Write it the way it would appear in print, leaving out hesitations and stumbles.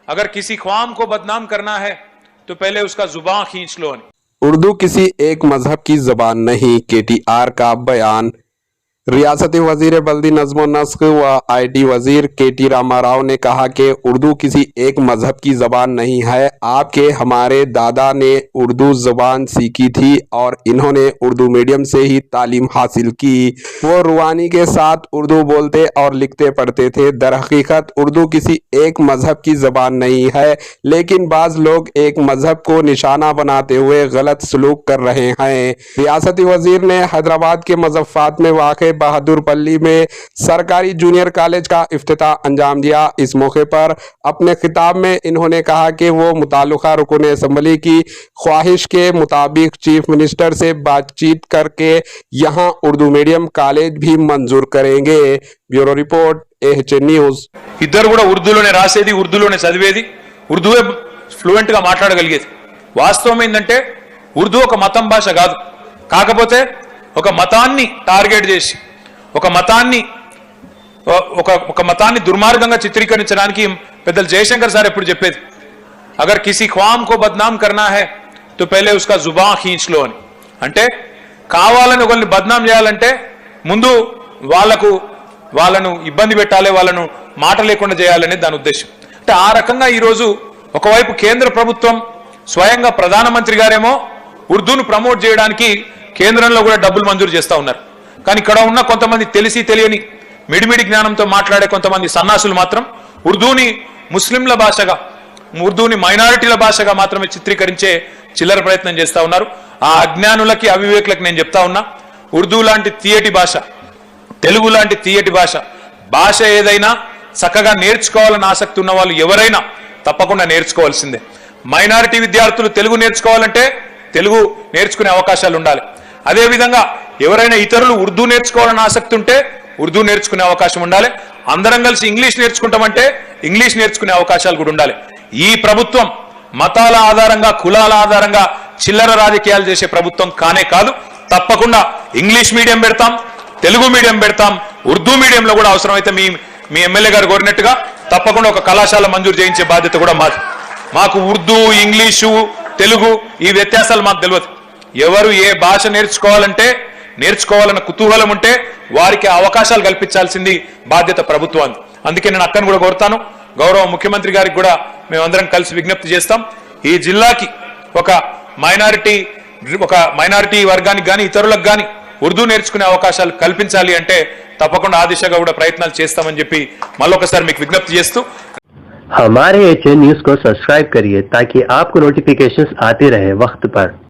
अगर किसी ख्वाम को बदनाम करना है तो पहले उसका जुबान खींच लो। उर्दू किसी एक मजहब की जबान नहीं, केटीआर का बयान। रियासती वजीर बल्दी नज़्म व नस्क व IT वजीर KT रामाराव ने कहा कि उर्दू किसी एक मजहब की ज़बान नहीं है। आपके हमारे दादा ने उर्दू ज़बान सीखी थी और इन्होंने उर्दू मीडियम से ही तालीम हासिल की। वो रुवानी के साथ उर्दू बोलते और लिखते पढ़ते थे। दरहकीकत उर्दू किसी एक मजहब की ज़बान नहीं है, लेकिन बाज़ लोग एक मजहब को निशाना बनाते हुए गलत सलूक कर रहे हैं। रियासती वजीर ने हैदराबाद के मज़फ़्फ़ात में वाक़ बहादुरपल्ली में सरकारी जूनियर कॉलेज का इफ्तिताह अंजाम दिया। इस मौके पर अपने खिताब में इन्होंने कहा कि वो मुताल्लिक़ा रुकन असम्बली की ख्वाहिश के मुताबिक चीफ मिनिस्टर से बातचीत करके यहाँ उर्दू मीडियम कॉलेज भी मंजूर करेंगे। Bureau report AHN news. ఇద్దరు కూడా ఉర్దూలోనే రాసేది, ఉర్దూలోనే చదివేది, ఉర్దూవే ఫ్లూయెంట్ గా మాట్లాడగలిగేది. వాస్తవం ఏంటంటే ఉర్దూ ఒక మతం భాష కాదు. కాకపోతే ఒక మతాన్ని టార్గెట్ చేసి ఒక మతాన్ని దుర్మార్గంగా చిత్రీకరించడానికి పెద్దలు జయశంకర్ సార్ ఎప్పుడు చెప్పేది, అగర్ కిసి ఖ్వామ్ కో బద్నామ్ కర్నా హై తో పహలే ఉస్కా జుబాన్ ఖీంచ్ లో అని. అంటే కావాలని ఒకరిని బద్నాం చేయాలంటే ముందు వాళ్ళను ఇబ్బంది పెట్టాలి, వాళ్ళను మాట లేకుండా చేయాలనే దాని ఉద్దేశం. అంటే ఆ రకంగా ఈరోజు ఒకవైపు కేంద్ర ప్రభుత్వం స్వయంగా ప్రధానమంత్రి గారేమో ఉర్దూను ప్రమోట్ చేయడానికి కేంద్రంలో కూడా డబ్బులు మంజూరు చేస్తూ ఉన్నారు. కానీ ఇక్కడ ఉన్న కొంతమంది తెలిసి తెలియని మిడిమిడి జ్ఞానంతో మాట్లాడే కొంతమంది సన్నాసులు మాత్రం ఉర్దూని ముస్లింల భాషగా, ఉర్దూని మైనారిటీల భాషగా మాత్రమే చిత్రీకరించే చిల్లర ప్రయత్నం చేస్తూ ఉన్నారు. ఆ అజ్ఞానులకి, అవివేకులకి నేను చెప్తా ఉన్నా, ఉర్దూ లాంటి తీయటి భాష, తెలుగు లాంటి తీయటి భాష ఏదైనా చక్కగా నేర్చుకోవాలని ఆసక్తి ఉన్న వాళ్ళు ఎవరైనా తప్పకుండా నేర్చుకోవాల్సిందే. మైనారిటీ విద్యార్థులు తెలుగు నేర్చుకోవాలంటే తెలుగు నేర్చుకునే అవకాశాలు ఉండాలి. అదేవిధంగా ఎవరైనా ఇతరులు ఉర్దూ నేర్చుకోవాలని ఆసక్తి ఉంటే ఉర్దూ నేర్చుకునే అవకాశం ఉండాలి. అందరం కలిసి ఇంగ్లీష్ నేర్చుకుంటామంటే ఇంగ్లీష్ నేర్చుకునే అవకాశాలు కూడా ఉండాలి. ఈ ప్రభుత్వం మతాల ఆధారంగా, కులాల ఆధారంగా చిల్లర రాజకీయాలు చేసే ప్రభుత్వం కానే కాదు. తప్పకుండా ఇంగ్లీష్ మీడియం పెడతాం, తెలుగు మీడియం పెడతాం, ఉర్దూ మీడియంలో కూడా అవసరమైతే మీ ఎమ్మెల్యే గారు కోరినట్టుగా తప్పకుండా ఒక కళాశాల మంజూరు చేయించే బాధ్యత కూడా మాది. మాకు ఉర్దూ, ఇంగ్లీషు, తెలుగు ఈ వ్యత్యాసాలు మాకు తెలియదు. ఎవరు ఏ భాష నేర్చుకోవాలన్న కుతూహలం ఉంటే వారికి అవకాశాలు కల్పించాల్సింది బాధ్యత ప్రభుత్వానికి. అందుకే నేను అక్కను కూడా కోరుతాను, గౌరవ ముఖ్యమంత్రి గారికి కూడా మేమందరం కలిసి విజ్ఞప్తి చేస్తాం. ఈ జిల్లాకి ఒక మైనారిటీ వర్గానికి కానీ ఇతరులకు కానీ ఉర్దూ నేర్చుకునే అవకాశాలు కల్పించాలి అంటే తప్పకుండా ఆ దిశగా కూడా ప్రయత్నాలు చేస్తామని చెప్పి మళ్ళొకసారి మీకు విజ్ఞప్తి చేస్తూ हमारे HN न्यूज़ को सब्सक्राइब करिए ताकि आपको नोटिफिकेशंस आते रहे वक्त पर।